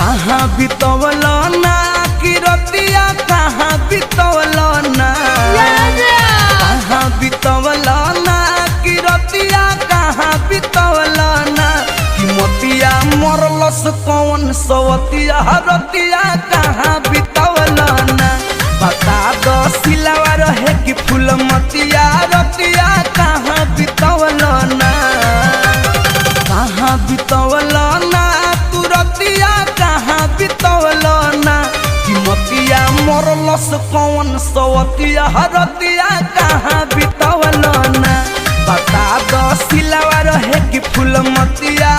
कहाँ बितवल ना कि रतिया कहाँ बितवल ना कहाँ बितवल ना कि रतिया कहाँ बितवल ना कि मोतिया मरलस कौन सवतिया रतिया कहाँ बितवल ना बता दो सिलावा रहे कि फूल मतिया रतिया कहाँ बितवल ना कहाँ बितवल ना तू रतिया कहाँ बितवल ना कि मतिया मरलस कौन सवतिया रतिया कहाँ बितवल ना बता दो सिलावा रहे कि फूल मतिया